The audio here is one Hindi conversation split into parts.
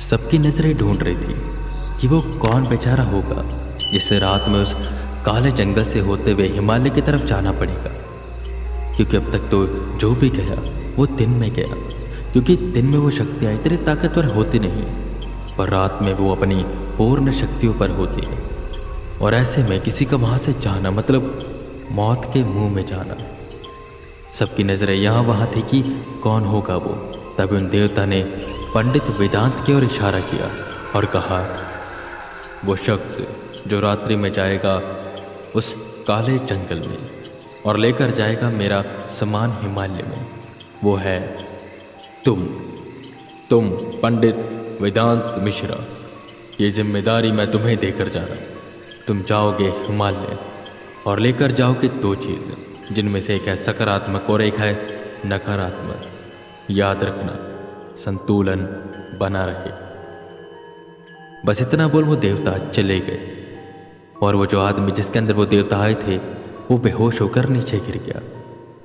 सबकी नजरें ढूंढ रही थी कि वो कौन बेचारा होगा जिसे रात में उस काले जंगल से होते हुए हिमालय की तरफ जाना पड़ेगा। क्योंकि अब तक तो जो भी गया वो दिन में गया, क्योंकि दिन में वो शक्तियाँ इतनी ताकतवर होती नहीं, पर रात में वो अपनी पूर्ण शक्तियों पर होती है। और ऐसे में किसी का वहाँ से जाना मतलब मौत के मुंह में जाना। सबकी नज़रें यहाँ वहाँ थी कि कौन होगा वो। तभी उन देवता ने पंडित वेदांत की ओर इशारा किया और कहा, वो शख्स जो रात्रि में जाएगा उस काले जंगल में और लेकर जाएगा मेरा सामान हिमालय में, वो है तुम पंडित वेदांत मिश्रा। ये जिम्मेदारी मैं तुम्हें देकर जा रहा हूँ। तुम जाओगे हिमालय और लेकर जाओगे दो चीज़, जिनमें से एक है सकारात्मक और एक है नकारात्मक। याद रखना, संतुलन बना रहे। बस इतना बोल वो देवता चले गए और वो जो आदमी जिसके अंदर वो देवता आए थे वो बेहोश होकर नीचे गिर गया।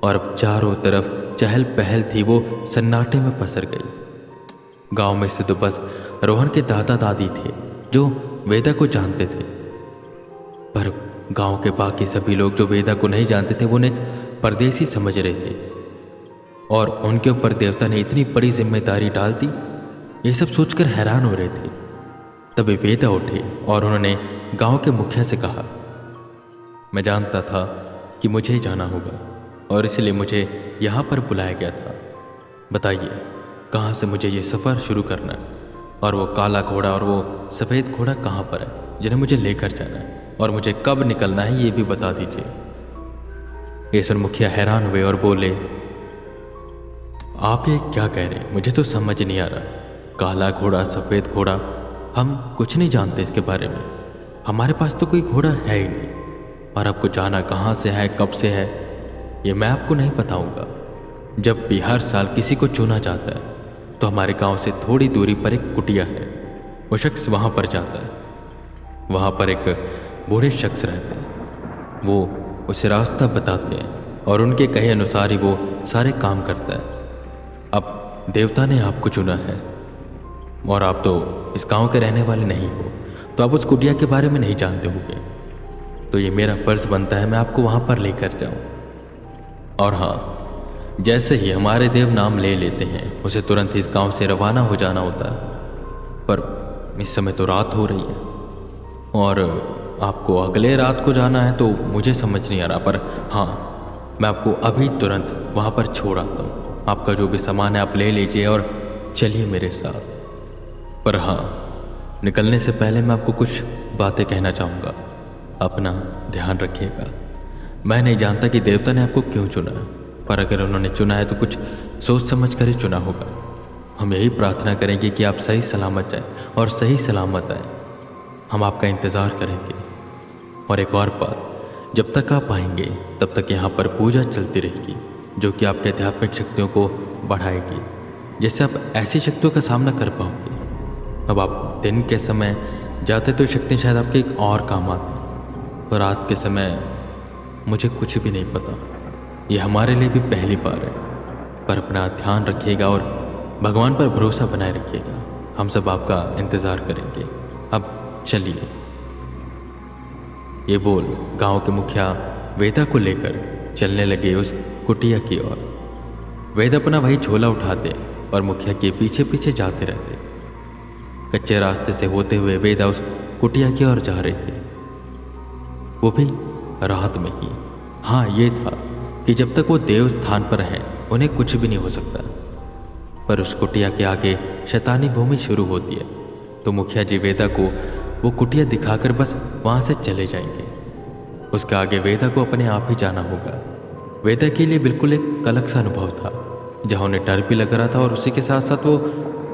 और अब चारों तरफ चहल पहल थी, वो सन्नाटे में पसर गई। गांव में से तो बस रोहन के दादा दादी थे जो वेदा को जानते थे, पर गांव के बाकी सभी लोग जो वेदा को नहीं जानते थे वो उन्हें परदेसी समझ रहे थे और उनके ऊपर देवता ने इतनी बड़ी जिम्मेदारी डाल दी। ये सब सोचकर हैरान हो रहे थे। तभी वेदा उठे और उन्होंने गांव के मुखिया से कहा, मैं जानता था कि मुझे ही जाना होगा और इसलिए मुझे यहाँ पर बुलाया गया था। बताइए कहाँ से मुझे ये सफ़र शुरू करना है, और वो काला घोड़ा और वो सफ़ेद घोड़ा कहाँ पर है जिन्हें मुझे लेकर जाना है, और मुझे कब निकलना है ये भी बता दीजिए। ये सुन मुखिया हैरान हुए और बोले, आप ये क्या कह रहे हैं? मुझे तो समझ नहीं आ रहा। काला घोड़ा सफ़ेद घोड़ा, हम कुछ नहीं जानते इसके बारे में। हमारे पास तो कोई घोड़ा है ही नहीं, और आपको जाना कहाँ से है कब से है ये मैं आपको नहीं बताऊंगा। जब भी हर साल किसी को चुना जाता है तो हमारे गांव से थोड़ी दूरी पर एक कुटिया है, वो शख्स वहाँ पर जाता है। वहाँ पर एक बूढ़े शख्स रहते हैं, वो उसे रास्ता बताते हैं और उनके कहे अनुसार ही वो सारे काम करता है। अब देवता ने आपको चुना है और आप तो इस गांव के रहने वाले नहीं हो, तो आप उस कुटिया के बारे में नहीं जानते होंगे। तो ये मेरा फ़र्ज़ बनता है मैं आपको वहाँ पर लेकर जाऊँ। और हाँ, जैसे ही हमारे देव नाम ले लेते हैं उसे तुरंत इस गांव से रवाना हो जाना होता है। पर इस समय तो रात हो रही है और आपको अगले रात को जाना है, तो मुझे समझ नहीं आ रहा। पर हाँ, मैं आपको अभी तुरंत वहाँ पर छोड़ आता हूँ। आपका जो भी सामान है आप ले लीजिए और चलिए मेरे साथ। पर हाँ, निकलने से पहले मैं आपको कुछ बातें कहना चाहूँगा। अपना ध्यान रखिएगा। मैं नहीं जानता कि देवता ने आपको क्यों चुना है, पर अगर उन्होंने चुना है तो कुछ सोच समझ कर ही चुना होगा। हम यही प्रार्थना करेंगे कि आप सही सलामत जाएं और सही सलामत आएँ। हम आपका इंतज़ार करेंगे। और एक और बात, जब तक आप आएंगे तब तक यहाँ पर पूजा चलती रहेगी, जो कि आपके आध्यात्मिक शक्तियों को बढ़ाएगी, जिससे आप ऐसी शक्तियों का सामना कर पाओगे। अब आप दिन के समय जाते तो शक्ति शायद आपके एक और काम आती, और रात के समय मुझे कुछ भी नहीं पता। ये हमारे लिए भी पहली बार है। पर अपना ध्यान रखिएगा और भगवान पर भरोसा बनाए रखिएगा। हम सब आपका इंतज़ार करेंगे। अब चलिए। ये बोल गांव के मुखिया वेदा को लेकर चलने लगे उस कुटिया की ओर। वेदा अपना वही झोला उठाते और मुखिया के पीछे पीछे जाते रहते। कच्चे रास्ते से होते हुए वेदा उस कुटिया की ओर जा रहे थे, वो भी रात में ही। हाँ, ये था कि जब तक वो देव स्थान पर हैं उन्हें कुछ भी नहीं हो सकता, पर उस कुटिया के आगे शैतानी भूमि शुरू होती है। तो मुखिया जी वेदा को वो कुटिया दिखाकर बस वहाँ से चले जाएंगे। उसके आगे वेदा को अपने आप ही जाना होगा। वेदा के लिए बिल्कुल एक अलग सा अनुभव था, जहाँ उन्हें डर भी लग रहा था और उसी के साथ साथ वो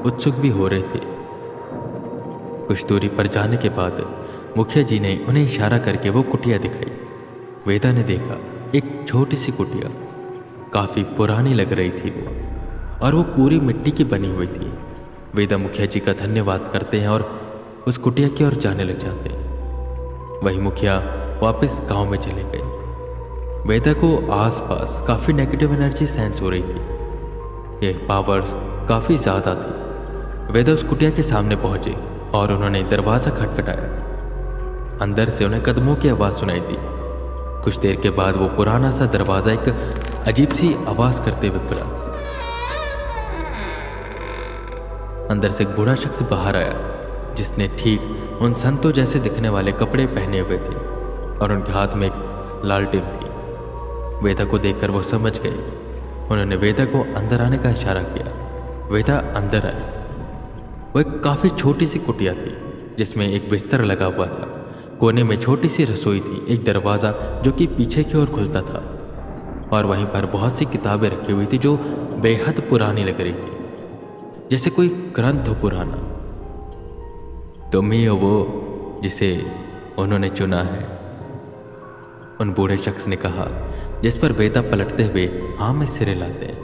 उत्सुक भी हो रहे थे। कुछ दूरी पर जाने के बाद मुखिया जी ने उन्हें इशारा करके वो कुटिया दिखाई। वेदा ने देखा एक छोटी सी कुटिया, काफ़ी पुरानी लग रही थी वो, और वो पूरी मिट्टी की बनी हुई थी। वेदा मुखिया जी का धन्यवाद करते हैं और उस कुटिया की ओर जाने लग जाते हैं। वही मुखिया वापस गांव में चले गए। वेदा को आसपास काफ़ी नेगेटिव एनर्जी सेंस हो रही थी। ये पावर्स काफ़ी ज़्यादा थी। वेदा उस कुटिया के सामने पहुंचे और उन्होंने दरवाज़ा खटखटाया। अंदर से उन्हें कदमों की आवाज़ सुनाई दी। कुछ देर के बाद वो पुराना सा दरवाज़ा एक अजीब सी आवाज़ करते हुए खुला। अंदर से एक बूढ़ा शख्स बाहर आया जिसने ठीक उन संतों जैसे दिखने वाले कपड़े पहने हुए थे और उनके हाथ में एक लालटेन थी। वेदा को देखकर वो समझ गए। उन्होंने वेदा को अंदर आने का इशारा किया। वेदा अंदर आई। वो एक काफ़ी छोटी सी कुटिया थी जिसमें एक बिस्तर लगा हुआ था। कोने में छोटी सी रसोई थी, एक दरवाज़ा जो कि पीछे की ओर खुलता था और वहीं पर बहुत सी किताबें रखी हुई थी जो बेहद पुरानी लग रही थी, जैसे कोई ग्रंथ हो पुराना। तुम ही हो वो जिसे उन्होंने चुना है, उन बूढ़े शख्स ने कहा, जिस पर वेदा पलटते हुए हाँ में सिर हिलाते हैं।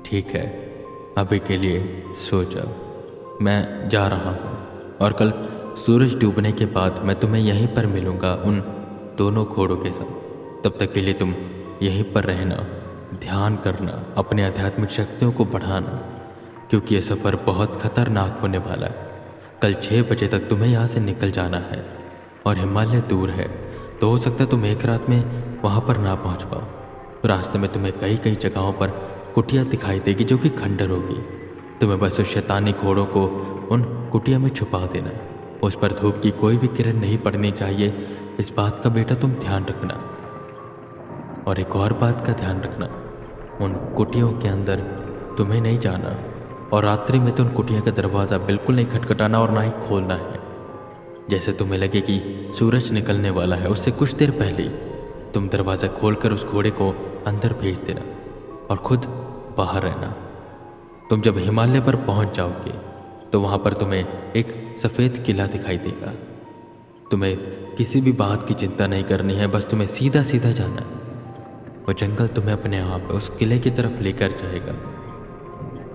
ठीक है, अभी के लिए सो जाओ, मैं जा रहा हूँ और कल सूरज डूबने के बाद मैं तुम्हें यहीं पर मिलूँगा उन दोनों घोड़ों के साथ। तब तक के लिए तुम यहीं पर रहना, ध्यान करना, अपने आध्यात्मिक शक्तियों को बढ़ाना, क्योंकि यह सफ़र बहुत खतरनाक होने वाला है। कल 6 बजे तक तुम्हें यहाँ से निकल जाना है और हिमालय दूर है, तो हो सकता है तुम एक रात में वहाँ पर ना पहुँच पाओ। रास्ते में तुम्हें कई कई जगहों पर कुटिया दिखाई देगी जो कि खंडर होगी। तुम्हें बस उस शैतानी घोड़ों को उन कुटिया में छुपा देना। उस पर धूप की कोई भी किरण नहीं पड़नी चाहिए, इस बात का बेटा तुम ध्यान रखना। और एक और बात का ध्यान रखना, उन कुटियों के अंदर तुम्हें नहीं जाना और रात्रि में तो उन कुटिया का दरवाज़ा बिल्कुल नहीं खटखटाना और ना ही खोलना है। जैसे तुम्हें लगे कि सूरज निकलने वाला है, उससे कुछ देर पहले तुम दरवाज़ा खोलकर उस घोड़े को अंदर भेज देना और खुद बाहर रहना। तुम जब हिमालय पर पहुंच जाओगे तो वहाँ पर तुम्हें एक सफ़ेद किला दिखाई देगा। तुम्हें किसी भी बात की चिंता नहीं करनी है, बस तुम्हें सीधा सीधा जाना है। वो जंगल तुम्हें अपने आप उस किले की तरफ लेकर जाएगा।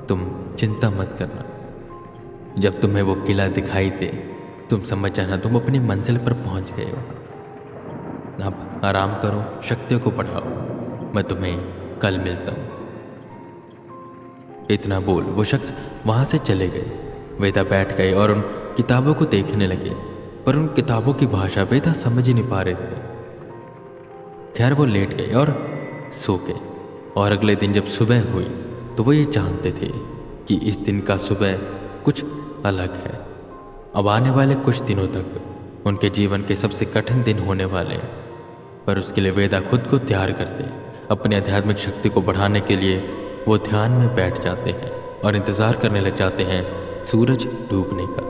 तुम चिंता मत करना। जब तुम्हें वो किला दिखाई दे तुम समझ जाना तुम अपनी मंजिल पर पहुंच गए हो। अब आराम करो, शक्तियों को बढ़ाओ, मैं तुम्हें कल मिलता हूँ। इतना बोल वो शख्स वहाँ से चले गए। वेदा बैठ गए और उन किताबों को देखने लगे, पर उन किताबों की भाषा वेदा समझ ही नहीं पा रहे थे। खैर वो लेट गए और सो गए। और अगले दिन जब सुबह हुई तो वो ये जानते थे कि इस दिन का सुबह कुछ अलग है। अब आने वाले कुछ दिनों तक उनके जीवन के सबसे कठिन दिन होने वाले हैं, पर उसके लिए वेदा खुद को तैयार करते। अपनी आध्यात्मिक शक्ति को बढ़ाने के लिए वो ध्यान में बैठ जाते हैं और इंतज़ार करने लग जाते हैं सूरज डूबने का।